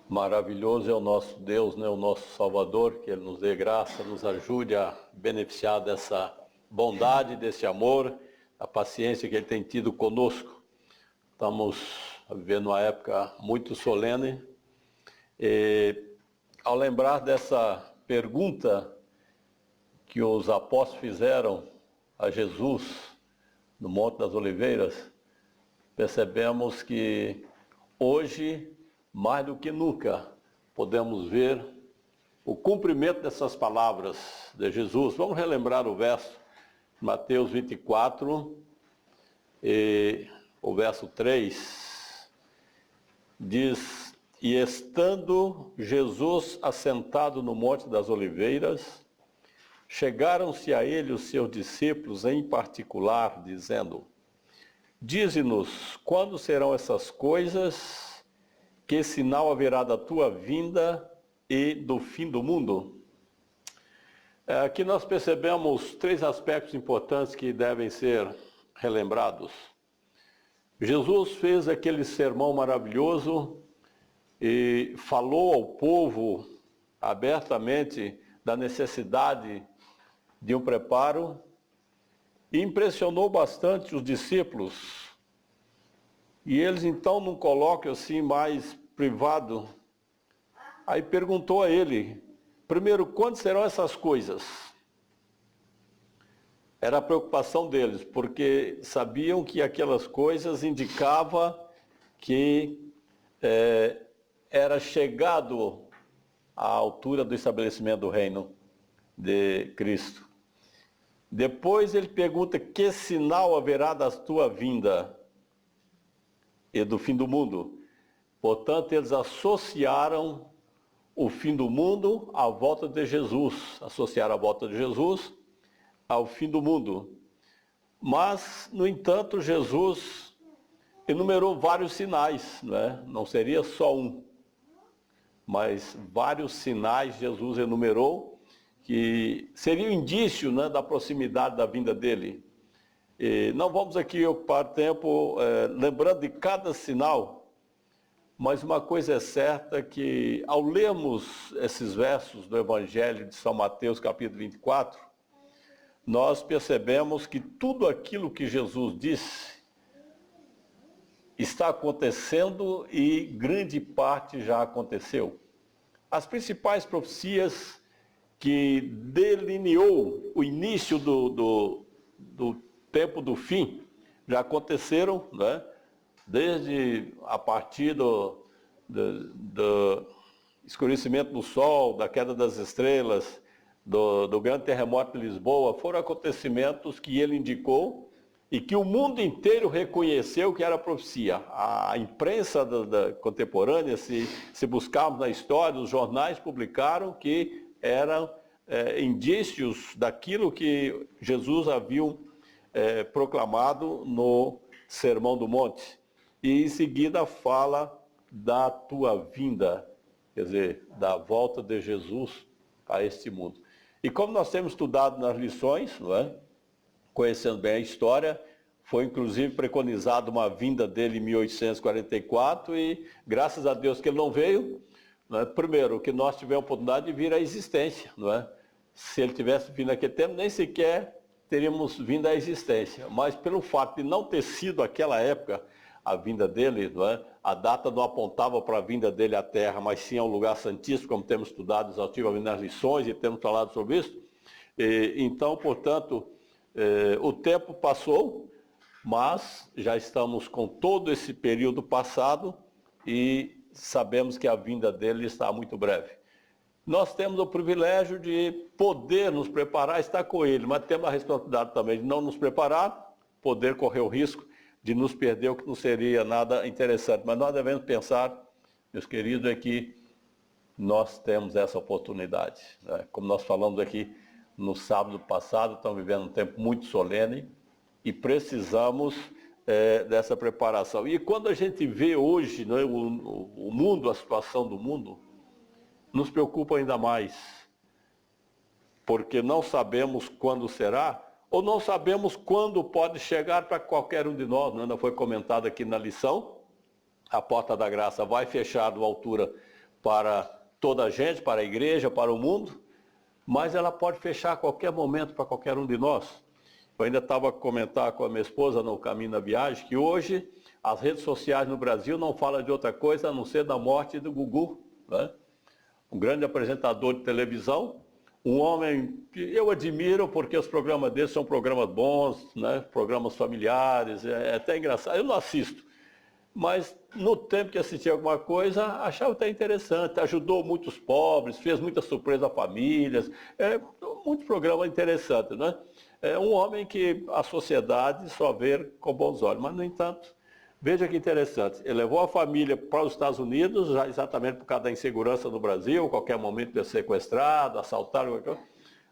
Maravilhoso é o nosso Deus, né? O nosso Salvador, que Ele nos dê graça, nos ajude a beneficiar dessa bondade, desse amor, a paciência que Ele tem tido conosco. Estamos vivendo uma época muito solene e, ao lembrar dessa pergunta que os apóstolos fizeram a Jesus no Monte das Oliveiras, percebemos que hoje, mais do que nunca, podemos ver o cumprimento dessas palavras de Jesus. Vamos relembrar o verso, Mateus 24, e o verso 3, diz: E estando Jesus assentado no Monte das Oliveiras, chegaram-se a ele os seus discípulos em particular, dizendo: Dize-nos, quando serão essas coisas? Que sinal haverá da tua vinda e do fim do mundo? Aqui nós percebemos três aspectos importantes que devem ser relembrados. Jesus fez aquele sermão maravilhoso e falou ao povo abertamente da necessidade de um preparo e impressionou bastante os discípulos. E eles então, num colóquio assim mais privado, aí perguntou a ele, primeiro, quando serão essas coisas? Era a preocupação deles, porque sabiam que aquelas coisas indicavam que era chegado à altura do estabelecimento do reino de Cristo. Depois ele pergunta, que sinal haverá da tua vinda e do fim do mundo? Portanto, eles associaram o fim do mundo à volta de Jesus, associaram a volta de Jesus ao fim do mundo. Mas, no entanto, Jesus enumerou vários sinais, não seria só um, mas vários sinais Jesus enumerou que seriam indício da proximidade da vinda dele. E não vamos aqui ocupar tempo lembrando de cada sinal, mas uma coisa é certa, que ao lermos esses versos do Evangelho de São Mateus, capítulo 24, nós percebemos que tudo aquilo que Jesus disse está acontecendo e grande parte já aconteceu. As principais profecias que delineou o início do tempo do fim já aconteceram, desde a partir do escurecimento do sol, da queda das estrelas, do grande terremoto de Lisboa. Foram acontecimentos que ele indicou e que o mundo inteiro reconheceu que era profecia. A imprensa contemporânea, se buscarmos na história, os jornais publicaram que eram indícios daquilo que Jesus havia proclamado no Sermão do Monte. E em seguida fala da tua vinda, quer dizer, da volta de Jesus a este mundo. E como nós temos estudado nas lições, conhecendo bem a história, foi inclusive preconizado uma vinda dele em 1844 e graças a Deus que ele não veio. Primeiro, que nós tivemos a oportunidade de vir à existência. Se ele tivesse vindo naquele tempo, nem sequer teríamos vindo à existência. Mas pelo fato de não ter sido aquela época a vinda dele, a data não apontava para a vinda dele à Terra, mas sim ao lugar santíssimo, como temos estudado exaustivamente nas lições e temos falado sobre isso. Então, portanto, o tempo passou, mas já estamos com todo esse período passado e sabemos que a vinda dele está muito breve. Nós temos o privilégio de poder nos preparar, estar com ele, mas temos a responsabilidade também de não nos preparar, poder correr o risco de nos perder, o que não seria nada interessante. Mas nós devemos pensar, meus queridos, é que nós temos essa oportunidade. Como nós falamos aqui no sábado passado, estamos vivendo um tempo muito solene e precisamos dessa preparação. E quando a gente vê hoje o mundo, a situação do mundo, nos preocupa ainda mais, porque não sabemos quando será, ou não sabemos quando pode chegar para qualquer um de nós. Não foi comentado aqui na lição, a porta da graça vai fechar à altura para toda a gente, para a igreja, para o mundo, mas ela pode fechar a qualquer momento para qualquer um de nós. Eu ainda estava a comentar com a minha esposa no caminho da viagem que hoje as redes sociais no Brasil não falam de outra coisa a não ser da morte do Gugu, né? Um grande apresentador de televisão, um homem que eu admiro porque os programas dele são programas bons, né? Programas familiares, é até engraçado. Eu não assisto, mas no tempo que assisti alguma coisa, achava até interessante, ajudou muitos pobres, fez muita surpresa a famílias, muitos programas interessantes, né? É um homem que a sociedade só vê com bons olhos, mas no entanto, veja que interessante, ele levou a família para os Estados Unidos, já exatamente por causa da insegurança no Brasil, qualquer momento ia ser sequestrado, assaltado, qualquer coisa.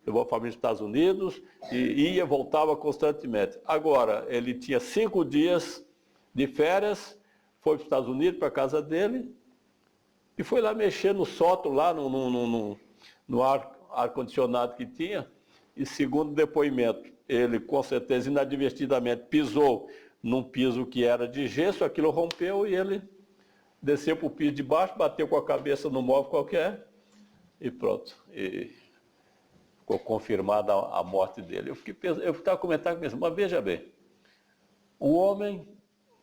Levou a família para os Estados Unidos e ia, voltava constantemente. Agora, ele tinha 5 dias de férias, foi para os Estados Unidos, para a casa dele, e foi lá mexer no sótão, lá no ar-condicionado que tinha, e segundo o depoimento, ele com certeza inadvertidamente pisou num piso que era de gesso, aquilo rompeu e ele desceu para o piso de baixo, bateu com a cabeça no móvel qualquer e pronto. E ficou confirmada a morte dele. Eu estava comentando com isso, mas veja bem, um homem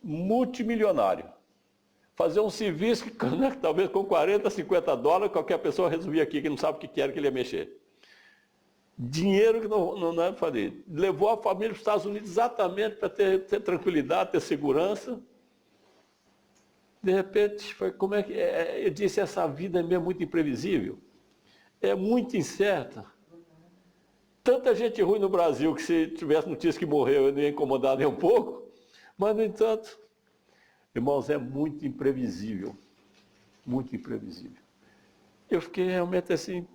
multimilionário, fazer um serviço que, né, talvez com 40, 50 dólares, qualquer pessoa resolvia aqui que não sabe o que era que ele ia mexer. Dinheiro que não é fazer. Levou a família para os Estados Unidos exatamente para ter tranquilidade, ter segurança. De repente, foi como é que. Eu disse, essa vida é mesmo muito imprevisível. É muito incerta. Tanta gente ruim no Brasil que se tivesse notícia que morreu, eu não ia incomodar nem um pouco. Mas, no entanto, irmãos, é muito imprevisível. Muito imprevisível. Eu fiquei realmente assim,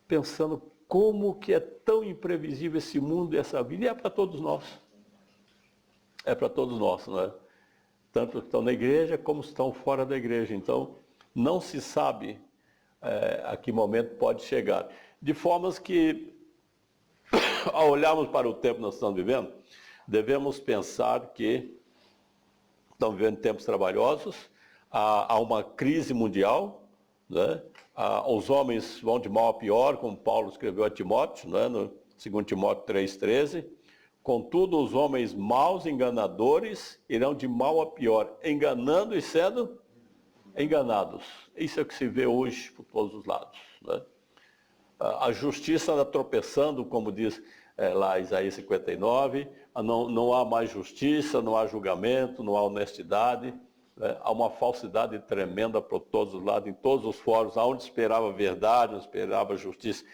pensando como que é tão imprevisível esse mundo e essa vida. E é para todos nós. É para todos nós, não é? Tanto que estão na igreja como estão fora da igreja. Então, não se sabe a que momento pode chegar. De formas que, ao olharmos para o tempo que nós estamos vivendo, devemos pensar que estamos vivendo tempos trabalhosos, há uma crise mundial, né? Os homens vão de mal a pior, como Paulo escreveu a Timóteo, né? No 2 Timóteo 3,13. Contudo, os homens maus, enganadores, irão de mal a pior, enganando e sendo enganados. Isso é o que se vê hoje por todos os lados, né? A justiça anda tropeçando, como diz lá Isaías 59, não há mais justiça, não há julgamento, não há honestidade, né? Há uma falsidade tremenda por todos os lados, em todos os fóruns, onde esperava verdade, onde esperava justiça,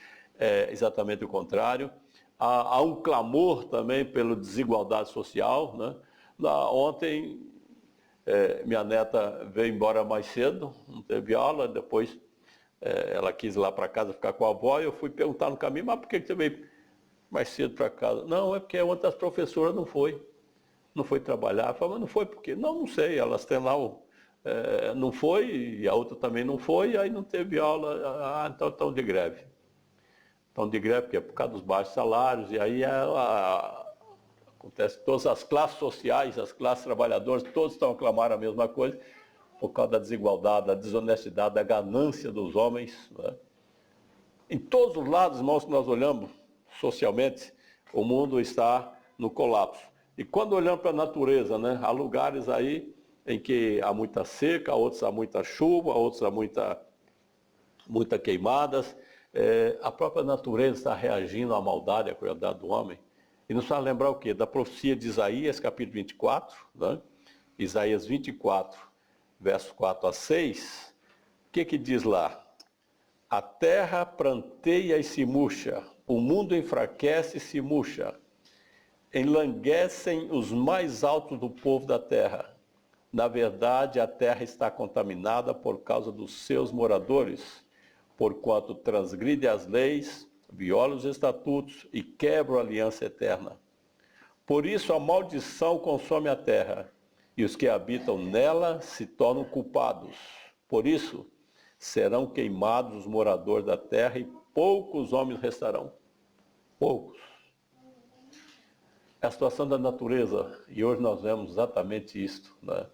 exatamente o contrário. Há um clamor também pela desigualdade social, né? Ontem, minha neta veio embora mais cedo, não teve aula, depois ela quis ir lá para casa ficar com a avó, e eu fui perguntar no caminho, mas por que você veio mais cedo para casa? Não, é porque uma das professoras não foi trabalhar. Eu falei, mas não foi por quê? Não sei, elas têm lá, não foi, e a outra também não foi, e aí não teve aula, então estão de greve. Estão de greve porque é por causa dos baixos salários, e aí acontece, todas as classes sociais, as classes trabalhadoras, todos estão a clamar a mesma coisa, por causa da desigualdade, da desonestidade, da ganância dos homens, né? Em todos os lados, irmãos, que nós olhamos socialmente, o mundo está no colapso. E quando olhamos para a natureza, né, há lugares aí em que há muita seca, outros há muita chuva, outros há muita queimadas. A própria natureza está reagindo à maldade, à crueldade do homem. E nos faz lembrar o quê? Da profecia de Isaías, capítulo 24, né? Isaías 24, versos 4 a 6, o que diz lá? A terra pranteia e se murcha, o mundo enfraquece e se murcha. Enlanguecem os mais altos do povo da terra. Na verdade, a terra está contaminada por causa dos seus moradores, porquanto transgride as leis, viola os estatutos e quebra a aliança eterna. Por isso a maldição consome a terra, e os que habitam nela se tornam culpados. Por isso, serão queimados os moradores da terra e poucos homens restarão. Poucos. É a situação da natureza, e hoje nós vemos exatamente isto, né?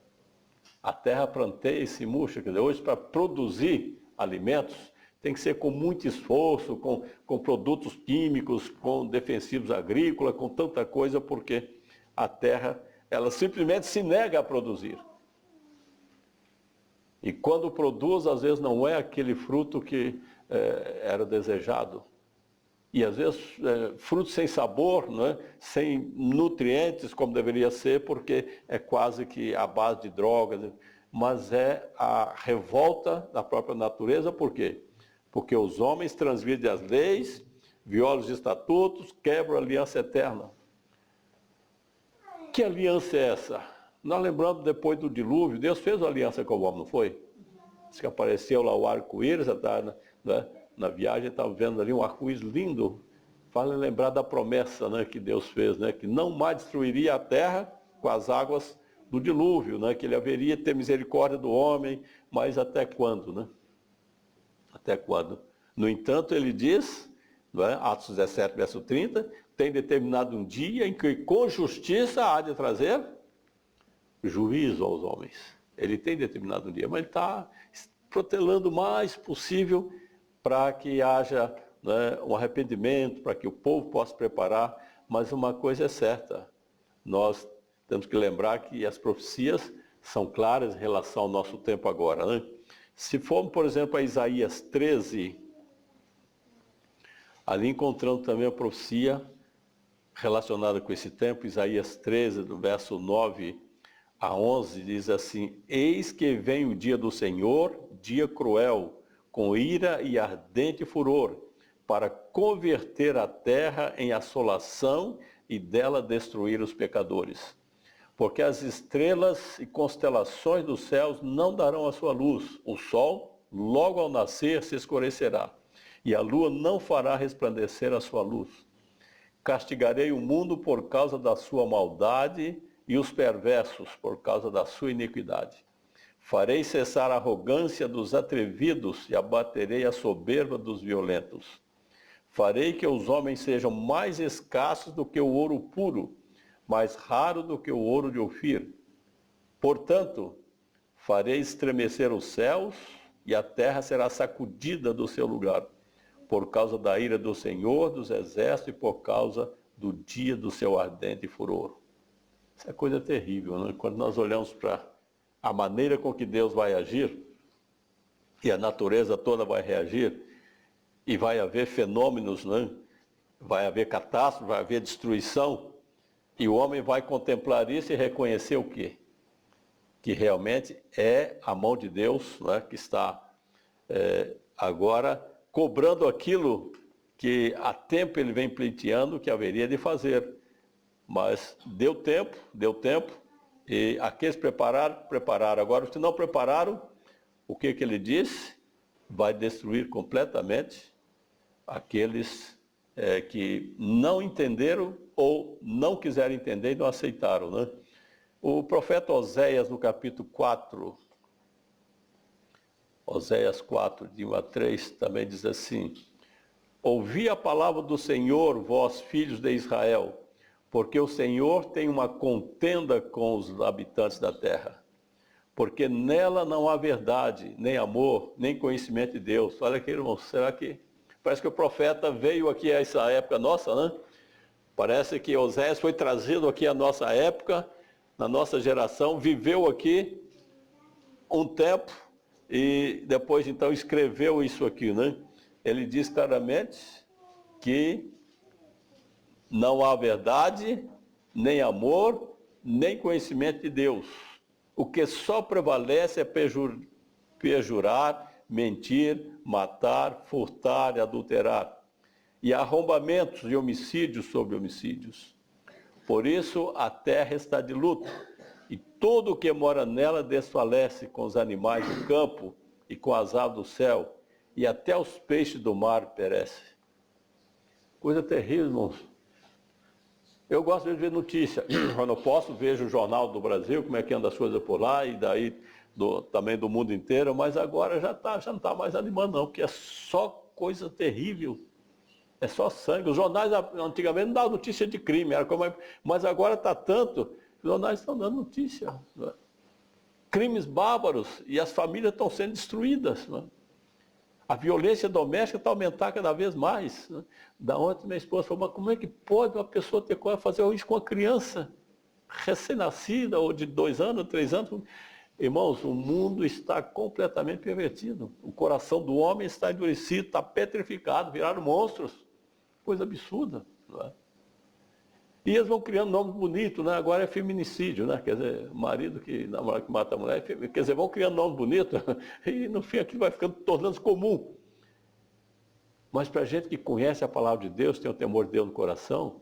A terra planteia e se murcha. Quer dizer, hoje, para produzir alimentos, tem que ser com muito esforço, com produtos químicos, com defensivos agrícolas, com tanta coisa, porque a terra, ela simplesmente se nega a produzir. E quando produz, às vezes não é aquele fruto que era desejado. E às vezes fruto sem sabor, né? Sem nutrientes como deveria ser, porque é quase que a base de drogas. Mas é a revolta da própria natureza, por quê? Porque os homens transgridem as leis, violam os estatutos, quebram a aliança eterna. Que aliança é essa? Nós lembramos depois do dilúvio, Deus fez uma aliança com o homem, não foi? Diz que apareceu lá o arco-íris, né? Na viagem estava vendo ali um arco-íris lindo. Fala lembrar da promessa, né, que Deus fez, né, que não mais destruiria a terra com as águas do dilúvio, né, que ele haveria de ter misericórdia do homem, mas até quando, né? Até quando? No entanto, ele diz, não é? Atos 17, verso 30, tem determinado um dia em que com justiça há de trazer juízo aos homens. Ele tem determinado um dia, mas ele está protelando o mais possível para que haja, né, um arrependimento, para que o povo possa preparar. Mas uma coisa é certa, nós temos que lembrar que as profecias são claras em relação ao nosso tempo agora, né? Se formos, por exemplo, a Isaías 13, ali encontramos também a profecia relacionada com esse tempo. Isaías 13, do verso 9 a 11, diz assim: Eis que vem o dia do Senhor, dia cruel, com ira e ardente furor, para converter a terra em assolação e dela destruir os pecadores. Porque as estrelas e constelações dos céus não darão a sua luz, o sol, logo ao nascer, se escurecerá, e a lua não fará resplandecer a sua luz. Castigarei o mundo por causa da sua maldade e os perversos por causa da sua iniquidade. Farei cessar a arrogância dos atrevidos e abaterei a soberba dos violentos. Farei que os homens sejam mais escassos do que o ouro puro, mais raro do que o ouro de Ofir. Portanto, farei estremecer os céus e a terra será sacudida do seu lugar, por causa da ira do Senhor dos exércitos e por causa do dia do seu ardente furor. Isso é coisa terrível, né? Quando nós olhamos para a maneira com que Deus vai agir, e a natureza toda vai reagir, e vai haver fenômenos, né? Vai haver catástrofe, vai haver destruição, e o homem vai contemplar isso e reconhecer o quê? Que realmente é a mão de Deus, né, que está agora cobrando aquilo que há tempo ele vem pleiteando que haveria de fazer. Mas deu tempo, e aqueles prepararam. Agora, os que não prepararam, o que ele disse? Vai destruir completamente aqueles que não entenderam ou não quiseram entender e não aceitaram, né? O profeta Oséias, no capítulo 4, Oséias 4, de 1 a 3, também diz assim: Ouvi a palavra do Senhor, vós filhos de Israel, porque o Senhor tem uma contenda com os habitantes da terra, porque nela não há verdade, nem amor, nem conhecimento de Deus. Olha aqui, irmãos, será que... Parece que o profeta veio aqui a essa época nossa, né? Parece que Oséias foi trazido aqui à nossa época, na nossa geração, viveu aqui um tempo e depois então escreveu isso aqui, né? Ele diz claramente que não há verdade, nem amor, nem conhecimento de Deus. O que só prevalece é perjurar, mentir, matar, furtar e adulterar, e arrombamentos e homicídios sobre homicídios. Por isso a terra está de luto, e todo o que mora nela desfalece, com os animais do campo e com as aves do céu, e até os peixes do mar perecem. Coisa terrível, irmãos. Eu gosto de ver notícia. Quando eu posso, vejo o Jornal do Brasil, como é que anda as coisas por lá, e daí também do mundo inteiro, mas agora já não está mais animando não, porque é só coisa terrível. É só sangue. Os jornais antigamente não davam notícia de crime, mas agora está tanto, os jornais estão dando notícia. crimes bárbaros e as famílias estão sendo destruídas. Né? A violência doméstica está aumentando cada vez mais. Né? Da ontem minha esposa falou, mas como é que pode uma pessoa ter coragem de fazer isso com uma criança recém-nascida, ou de 2 anos, 3 anos? Irmãos, o mundo está completamente pervertido. O coração do homem está endurecido, está petrificado, viraram monstros. Coisa absurda. Não é? E eles vão criando nomes bonitos, né? Agora é feminicídio, né? Quer dizer, marido que namora que mata a mulher, quer dizer, vão criando nomes bonitos e no fim aquilo vai ficando, tornando-se comum. Mas para a gente que conhece a palavra de Deus, tem o temor de Deus no coração,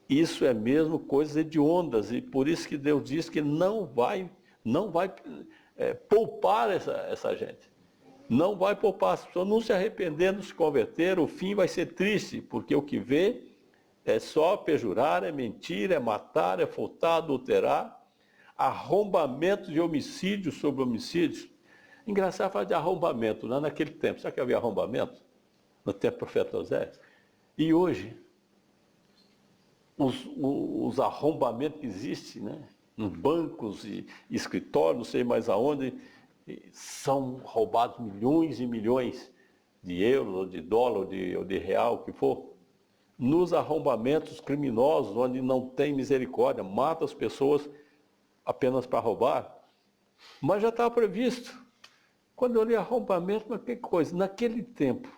isso é mesmo coisas hediondas, e por isso que Deus diz que não vai poupar essa gente. Não vai poupar, as pessoas não se arrepender, não se converter, o fim vai ser triste, porque o que vê é só perjurar, é mentir, é matar, é furtar, adulterar, arrombamentos de homicídios sobre homicídios. Engraçado falar de arrombamento, né? Naquele tempo. Sabe que havia arrombamento? No tempo do profeta Osés. E hoje, os arrombamentos que existem, né? Nos bancos e escritórios, não sei mais aonde, são roubados milhões e milhões de euros, ou de dólar, ou de real, o que for. Nos arrombamentos criminosos, onde não tem misericórdia, mata as pessoas apenas para roubar. Mas já estava previsto. Quando eu li arrombamento, mas que coisa, naquele tempo,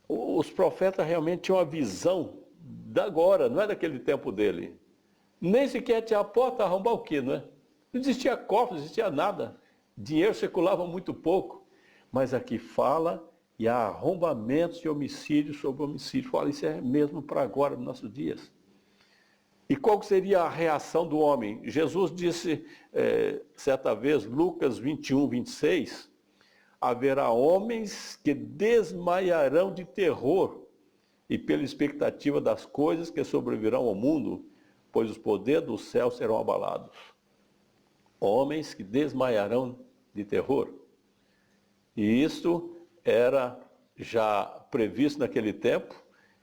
os profetas realmente tinham a visão da agora, não é daquele tempo dele. Nem sequer tinha a porta, arrombar o quê, não é? Não existia cofre, não existia nada. Dinheiro circulava muito pouco. Mas aqui fala, e há arrombamentos de homicídio sobre homicídio. Fala, isso é mesmo para agora, nos nossos dias. E qual seria a reação do homem? Jesus disse, certa vez, Lucas 21, 26, haverá homens que desmaiarão de terror e pela expectativa das coisas que sobrevirão ao mundo, pois os poderes do céu serão abalados. Homens que desmaiarão de terror. E isto era já previsto naquele tempo,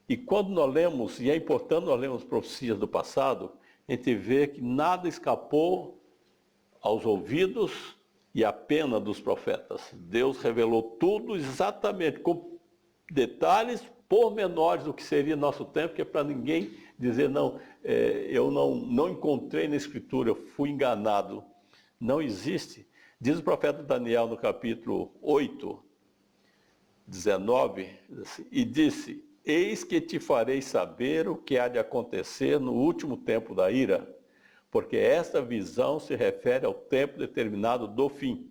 e quando nós lemos, e é importante nós lermos profecias do passado, a gente vê que nada escapou aos ouvidos e à pena dos profetas. Deus revelou tudo exatamente, com detalhes pormenores do que seria nosso tempo, que é para ninguém dizer, não, eu não encontrei na Escritura, eu fui enganado. Não existe. Diz o profeta Daniel no capítulo 8, 19, e disse, eis que te farei saber o que há de acontecer no último tempo da ira, porque esta visão se refere ao tempo determinado do fim.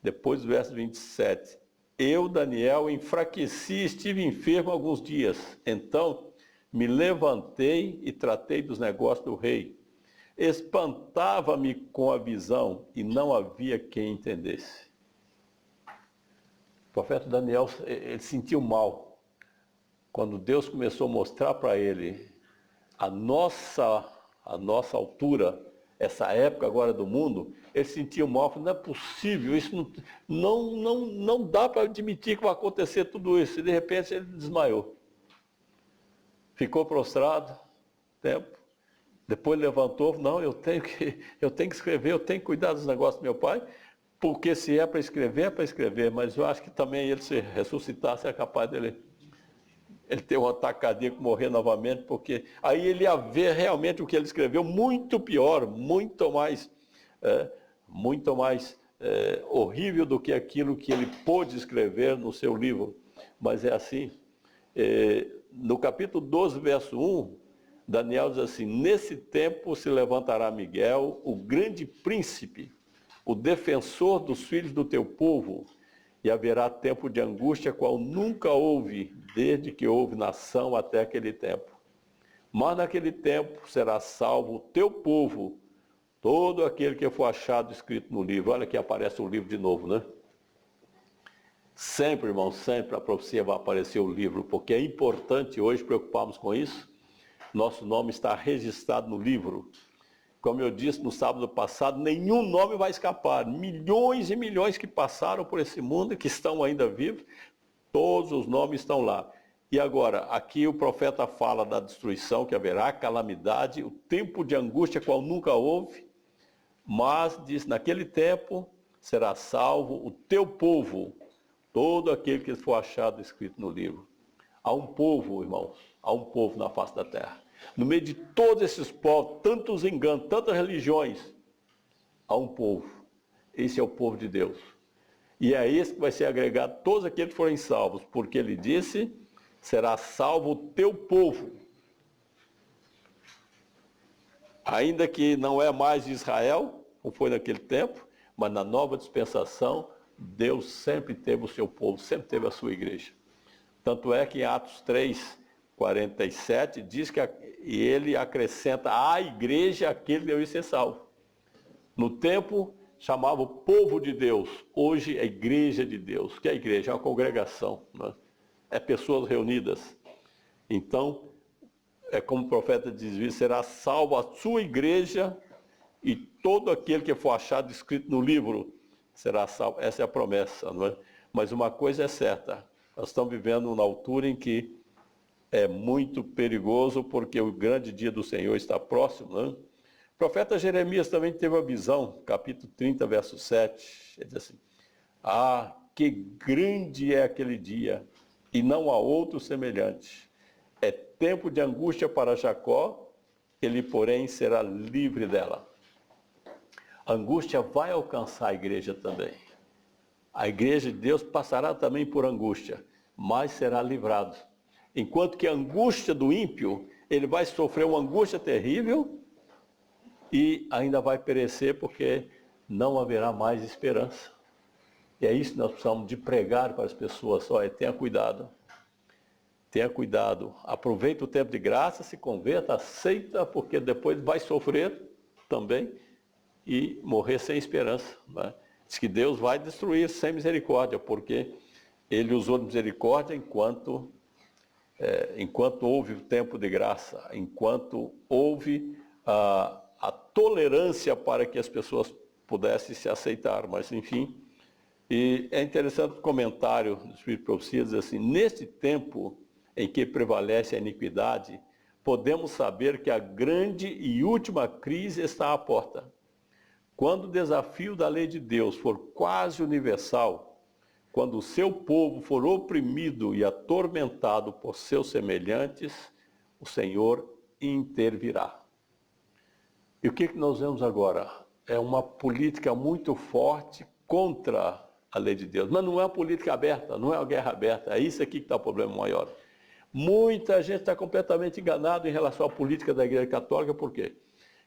Depois do verso 27, eu, Daniel, enfraqueci e estive enfermo alguns dias, então me levantei e tratei dos negócios do rei. Espantava-me com a visão e não havia quem entendesse. O profeta Daniel, ele sentiu mal. Quando Deus começou a mostrar para ele a nossa altura, essa época agora do mundo, ele sentiu mal, falou, não é possível, isso não dá para admitir que vai acontecer tudo isso. E de repente ele desmaiou. Ficou prostrado, tempo. Depois levantou, não, eu tenho que escrever, eu tenho que cuidar dos negócios do meu pai, porque se é para escrever, mas eu acho que também ele se ressuscitasse é capaz dele ter um ataque cardíaco, morrer novamente, porque aí ele ia ver realmente o que ele escreveu, muito pior, muito mais horrível do que aquilo que ele pôde escrever no seu livro. Mas é assim, no capítulo 12, verso 1, Daniel diz assim, nesse tempo se levantará Miguel, o grande príncipe, o defensor dos filhos do teu povo, e haverá tempo de angústia, qual nunca houve, desde que houve nação até aquele tempo. Mas naquele tempo será salvo o teu povo, todo aquele que for achado escrito no livro. Olha que aparece o livro de novo, né? Sempre, irmão, sempre a profecia vai aparecer o livro, porque é importante hoje preocuparmos com isso. Nosso nome está registrado no livro. Como eu disse no sábado passado, nenhum nome vai escapar. Milhões e milhões que passaram por esse mundo e que estão ainda vivos, todos os nomes estão lá. E agora, aqui o profeta fala da destruição que haverá, calamidade, o tempo de angústia qual nunca houve, Mas, diz, naquele tempo será salvo o teu povo, todo aquele que for achado escrito no livro. Há um povo, irmãos, há um povo na face da terra. No meio de todos esses povos, tantos enganos, tantas religiões, há um povo. Esse é o povo de Deus. E é esse que vai ser agregado todos aqueles que forem salvos, porque ele disse, será salvo o teu povo. Ainda que não é mais de Israel, como foi naquele tempo, mas na nova dispensação, Deus sempre teve o seu povo, sempre teve a sua igreja. Tanto é que em Atos 3, 47, diz que ele acrescenta à igreja aquele que deve ser salvo. No tempo, chamava o povo de Deus. Hoje é a igreja de Deus. O que é a igreja? É uma congregação, né? É pessoas reunidas. Então, é como o profeta diz, será salvo a sua igreja e todo aquele que for achado escrito no livro será salvo. Essa é a promessa, não é? Mas uma coisa é certa, nós estamos vivendo na altura em que é muito perigoso porque o grande dia do Senhor está próximo, não é? O profeta Jeremias também teve a visão, capítulo 30, verso 7, ele diz assim, que grande é aquele dia, e não há outro semelhante. É tempo de angústia para Jacó, ele, porém, será livre dela. A angústia vai alcançar a igreja também. A igreja de Deus passará também por angústia, mas será livrado. Enquanto que a angústia do ímpio, ele vai sofrer uma angústia terrível e ainda vai perecer porque não haverá mais esperança. E é isso que nós precisamos de pregar para as pessoas. Olha, tenha cuidado. Tenha cuidado. Aproveite o tempo de graça, se converta, aceita, porque depois vai sofrer também e morrer sem esperança, né? Diz que Deus vai destruir sem misericórdia, porque ele usou misericórdia enquanto houve o tempo de graça, enquanto houve a tolerância para que as pessoas pudessem se aceitar. Mas, enfim, e é interessante o comentário do Espírito de Profecia, diz assim, neste tempo em que prevalece a iniquidade, podemos saber que a grande e última crise está à porta. Quando o desafio da lei de Deus for quase universal, quando o seu povo for oprimido e atormentado por seus semelhantes, o Senhor intervirá. E o que nós vemos agora? É uma política muito forte contra a lei de Deus. Mas não é uma política aberta, não é uma guerra aberta. É isso aqui que está o problema maior. Muita gente está completamente enganada em relação à política da Igreja Católica, por quê?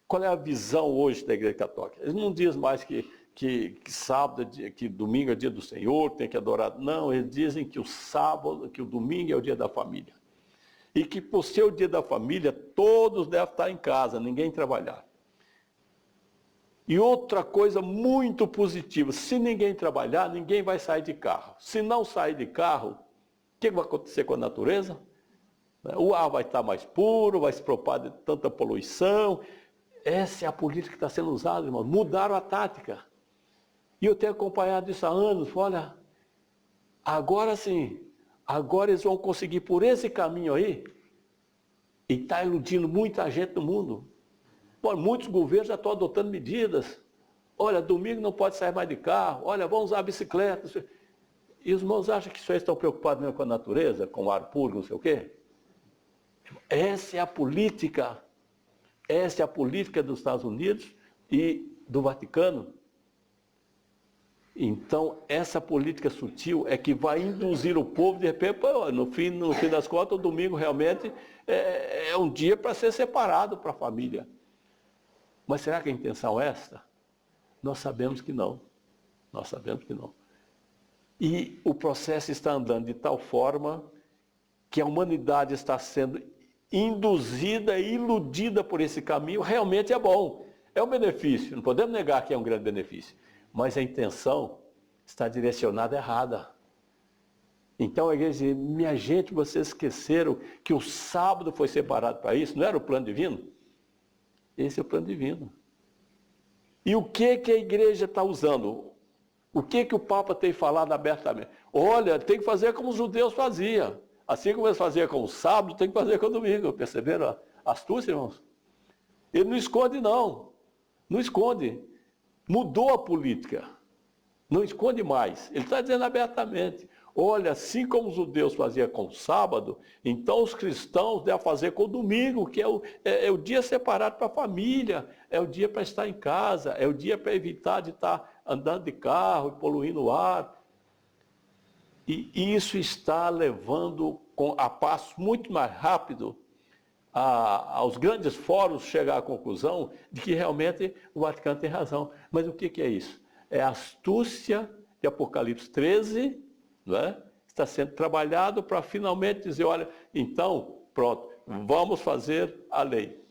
Qual é a visão hoje da Igreja Católica? Eles não dizem mais que sábado, que domingo é dia do Senhor, tem que adorar. Não, eles dizem que o sábado, que o domingo é o dia da família. E que por ser o dia da família, todos devem estar em casa, ninguém trabalhar. E outra coisa muito positiva, se ninguém trabalhar, ninguém vai sair de carro. Se não sair de carro, o que vai acontecer com a natureza? O ar vai estar mais puro, vai se propagar de tanta poluição. Essa é a política que está sendo usada, irmão. Mudaram a tática. E eu tenho acompanhado isso há anos. Olha, agora sim, agora eles vão conseguir por esse caminho aí, e está iludindo muita gente no mundo. Bom, muitos governos já estão adotando medidas. Olha, domingo não pode sair mais de carro. Olha, vamos usar a bicicleta. E os irmãos acham que vocês estão preocupados mesmo com a natureza, com o ar puro, não sei o quê? Essa é a política. Essa é a política dos Estados Unidos e do Vaticano. Então, essa política sutil é que vai induzir o povo, de repente, no fim das contas, o domingo realmente é um dia para ser separado para a família. Mas será que a intenção é esta? Nós sabemos que não. Nós sabemos que não. E o processo está andando de tal forma que a humanidade está sendo induzida e iludida por esse caminho. Realmente é bom. É um benefício. Não podemos negar que é um grande benefício. Mas a intenção está direcionada errada. Então a igreja diz, minha gente, vocês esqueceram que o sábado foi separado para isso? Não era o plano divino? Esse é o plano divino. E o que a igreja está usando? O que o Papa tem falado abertamente? Olha, tem que fazer como os judeus faziam. Assim como eles faziam com o sábado, tem que fazer com o domingo. Perceberam a astúcia, irmãos? Ele não esconde, não. Não esconde. Mudou a política. Não esconde mais. Ele está dizendo abertamente. Olha, assim como os judeus faziam com o sábado, então os cristãos devem fazer com o domingo, que é o dia separado para a família, é o dia para estar em casa, é o dia para evitar de estar andando de carro e poluindo o ar. E isso está levando a passo muito mais rápido aos grandes fóruns chegar à conclusão de que realmente o Vaticano tem razão. Mas o que é isso? É a astúcia de Apocalipse 13, não é? Está sendo trabalhado para finalmente dizer, olha, então, pronto, vamos fazer a lei.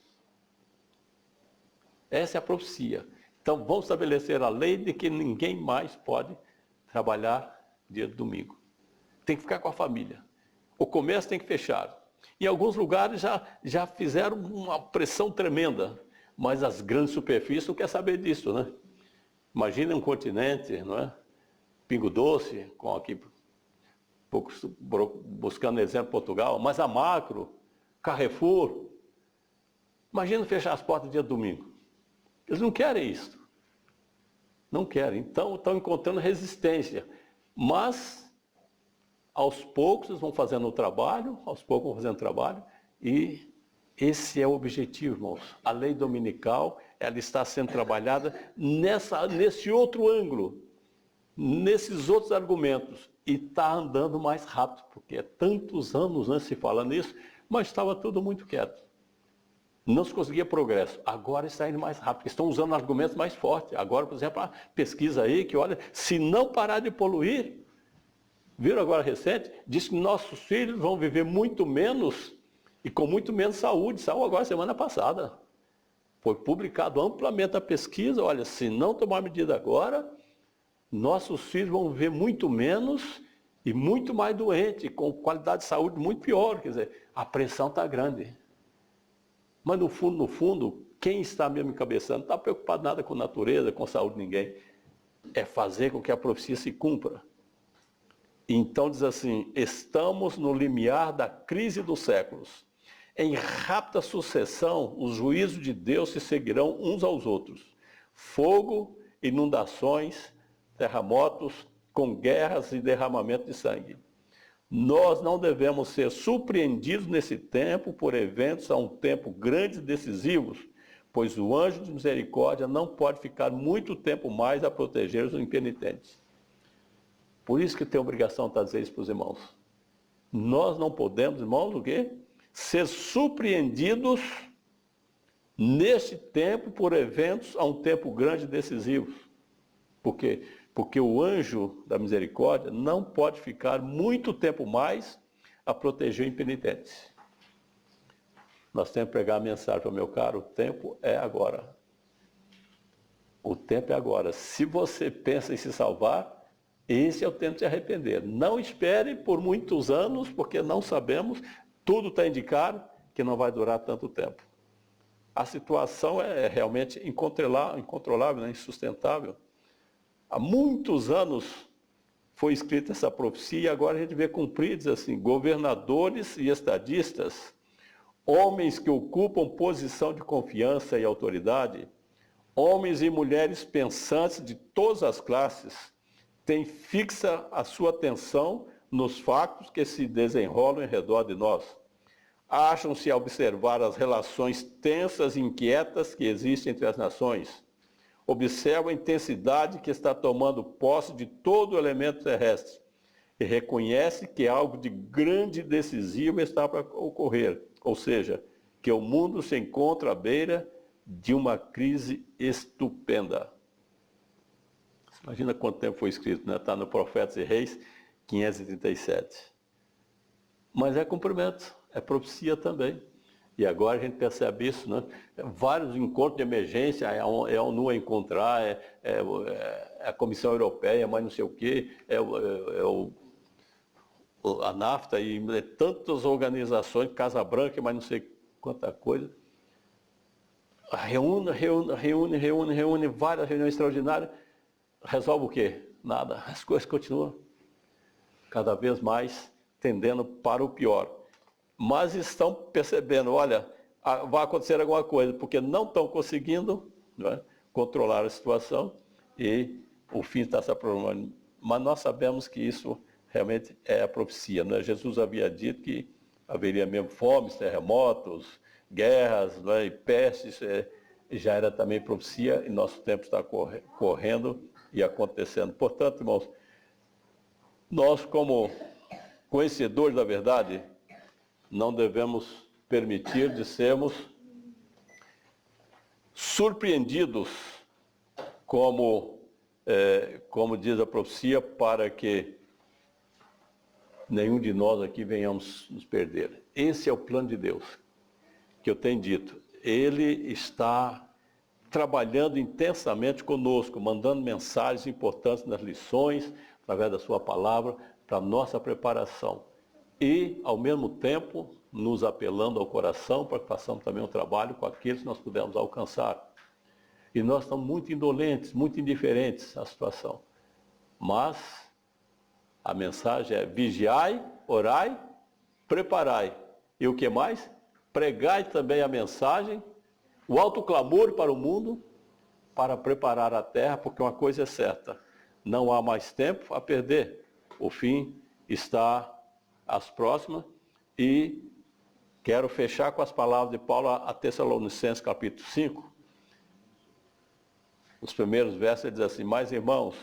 Essa é a profecia. Então, vamos estabelecer a lei de que ninguém mais pode trabalhar dia de domingo. Tem que ficar com a família. O comércio tem que fechar. Em alguns lugares já fizeram uma pressão tremenda, mas as grandes superfícies não querem saber disso, né? Imagina um continente, não é? Pingo Doce, com aqui, buscando exemplo Portugal, mas a Macro, Carrefour. Imagina fechar as portas dia de domingo. Eles não querem isso. Não querem. Então, estão encontrando resistência. Mas, aos poucos, eles vão fazendo o trabalho, e esse é o objetivo, irmãos. A lei dominical, ela está sendo trabalhada nesse outro ângulo, nesses outros argumentos, e está andando mais rápido, porque é tantos anos, né, se fala nisso, mas estava tudo muito quieto. Não se conseguia progresso. Agora está indo mais rápido, estão usando argumentos mais fortes. Agora, por exemplo, a pesquisa aí, que olha, se não parar de poluir, viram agora recente, diz que nossos filhos vão viver muito menos e com muito menos saúde. Saiu agora semana passada. Foi publicado amplamente a pesquisa, olha, se não tomar medida agora, nossos filhos vão viver muito menos e muito mais doentes, com qualidade de saúde muito pior. Quer dizer, a pressão está grande. Mas no fundo, quem está mesmo encabeçando, não está preocupado nada com natureza, com saúde de ninguém. É fazer com que a profecia se cumpra. Então diz assim, estamos no limiar da crise dos séculos. Em rápida sucessão, os juízos de Deus se seguirão uns aos outros. Fogo, inundações, terremotos, com guerras e derramamento de sangue. Nós não devemos ser surpreendidos nesse tempo por eventos a um tempo grandes e decisivos, pois o anjo de misericórdia não pode ficar muito tempo mais a proteger os impenitentes. Por isso que tem obrigação de dizer isso para os irmãos. Nós não podemos, irmãos, o quê? Ser surpreendidos neste tempo por eventos a um tempo grande e decisivo. Por quê? Porque o anjo da misericórdia não pode ficar muito tempo mais a proteger o impenitente. Nós temos que pregar a mensagem para o meu caro, o tempo é agora. O tempo é agora. Se você pensa em se salvar, esse é o tempo de se arrepender. Não espere por muitos anos, porque não sabemos, tudo está indicado que não vai durar tanto tempo. A situação é realmente incontrolável, né? Insustentável. Há muitos anos foi escrita essa profecia e agora a gente vê cumpridos assim, governadores e estadistas, homens que ocupam posição de confiança e autoridade, homens e mulheres pensantes de todas as classes, têm fixa a sua atenção nos fatos que se desenrolam em redor de nós. Acham-se a observar as relações tensas e inquietas que existem entre as nações. Observa a intensidade que está tomando posse de todo o elemento terrestre e reconhece que algo de grande e decisivo está para ocorrer, ou seja, que o mundo se encontra à beira de uma crise estupenda. Imagina quanto tempo foi escrito, né? Está no Profetas e Reis, 537. Mas é cumprimento, é profecia também. E agora a gente percebe isso, né? Vários encontros de emergência, é a ONU a encontrar, é a Comissão Europeia, mas não sei o quê, a NAFTA e tantas organizações, Casa Branca, mas não sei quanta coisa. Reúne várias reuniões extraordinárias. Resolve o quê? Nada. As coisas continuam cada vez mais tendendo para o pior. Mas estão percebendo, olha, vai acontecer alguma coisa, porque não estão conseguindo, não é, controlar a situação. e o fim está se aproximando. Mas nós sabemos que isso realmente é a profecia, né? Jesus havia dito que haveria mesmo fomes, terremotos, guerras, né, e pestes, já era também profecia, e nosso tempo está correndo e acontecendo. Portanto, irmãos, nós como conhecedores da verdade, não devemos permitir de sermos surpreendidos, como diz a profecia, para que nenhum de nós aqui venhamos nos perder. Esse é o plano de Deus, que eu tenho dito. Ele está trabalhando intensamente conosco, mandando mensagens importantes nas lições, através da sua palavra, para a nossa preparação. E, ao mesmo tempo, nos apelando ao coração para que façamos também um trabalho com aqueles que nós pudermos alcançar. E nós estamos muito indolentes, muito indiferentes à situação. Mas a mensagem é: vigiai, orai, preparai. E o que mais? Pregai também a mensagem, o alto clamor para o mundo, para preparar a terra, porque uma coisa é certa: não há mais tempo a perder. O fim está às próximas. E quero fechar com as palavras de Paulo a Tessalonicenses, capítulo 5. Os primeiros versos, ele diz assim: mas, irmãos,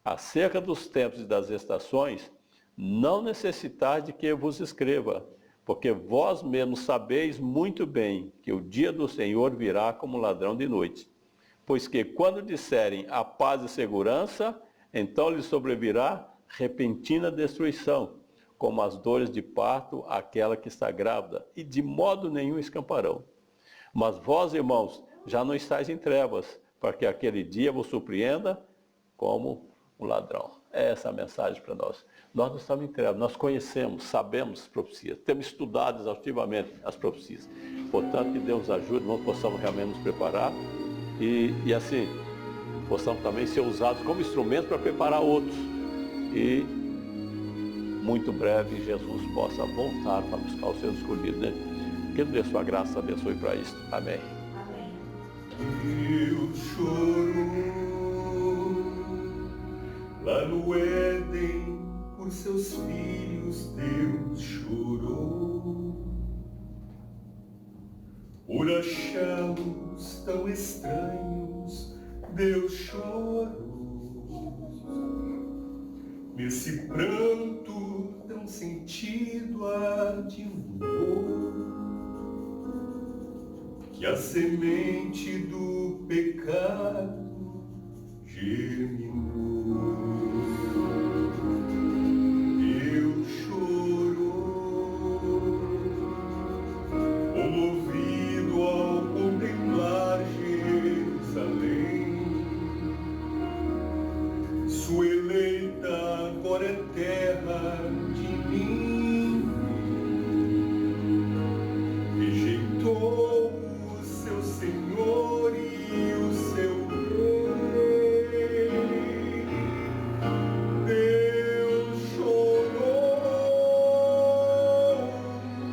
acerca dos tempos e das estações, não necessitais de que eu vos escreva, porque vós mesmos sabeis muito bem que o dia do Senhor virá como ladrão de noite. Pois que quando disserem a paz e segurança, então lhes sobrevirá repentina destruição, como as dores de parto àquela que está grávida, e de modo nenhum escaparão. Mas vós, irmãos, já não estáis em trevas, para que aquele dia vos surpreenda como um ladrão. É essa a mensagem para nós. Nós não estamos em trevas, nós conhecemos, sabemos as profecias, temos estudado exaustivamente as profecias. Portanto, que Deus ajude, nós possamos realmente nos preparar e assim, possamos também ser usados como instrumentos para preparar outros. E muito breve Jesus possa voltar para buscar os seus escolhidos, né? Que Deus dê sua graça, abençoe para isso. Amém. Deus chorou lá no Éden por seus filhos. Deus chorou por achá-los tão estranhos. Deus chorou nesse pranto tão sentido advogou que a semente do pecado germinou. Deus chorou, comovido ao contemplar Jerusalém, sua eleita agora é terra de ninguém. Rejeitou o seu Senhor e o seu Rei. Deus chorou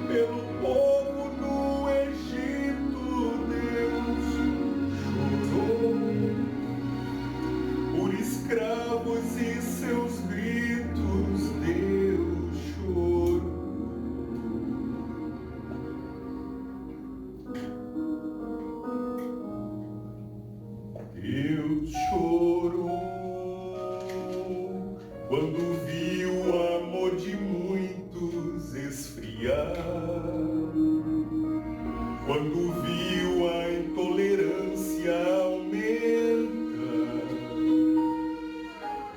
pelo povo do Egito. Deus chorou por escravos e seus gritos. Deus chorou. Deus chorou quando viu o amor de muitos esfriar, quando viu a intolerância aumentar,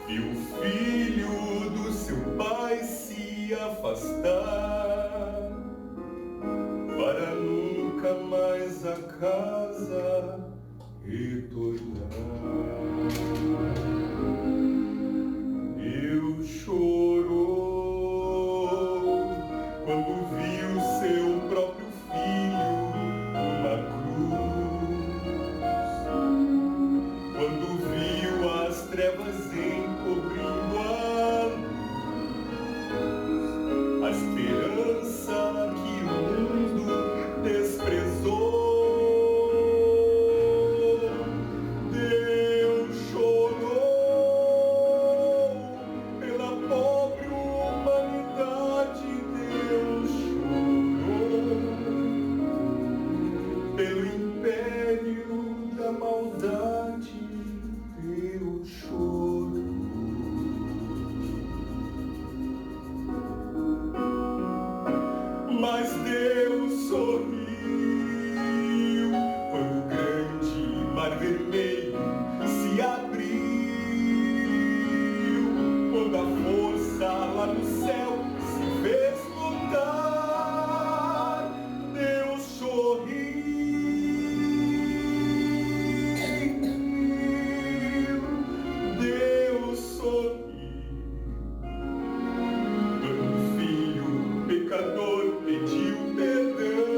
viu o filho do seu pai se afastar, para nunca mais a casa retornar. Deus chorou quando viu seu próprio filho numa cruz, quando viu as trevas encobrindo a luz, a esperança que o mundo desprezou. Deus chorou lá no céu se fez notar. Deus sorriu, Deus sorriu. Quando o filho pecador pediu perdão,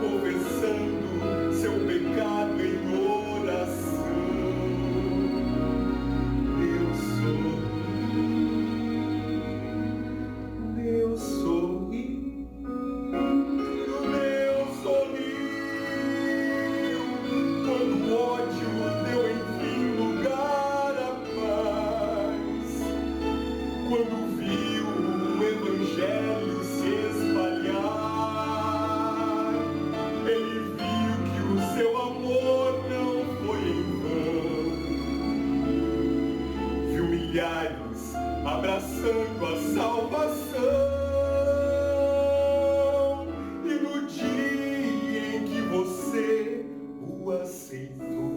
confessando seu pecado em oração, Deus sorriu, Deus sorriu, Deus sorriu. Quando o ódio deu enfim lugar à paz, quando viu o evangelho se espalhar, ele viu que o seu amor não foi em vão. Viu milhares abraçando a salvação, e no dia em que você o aceitou,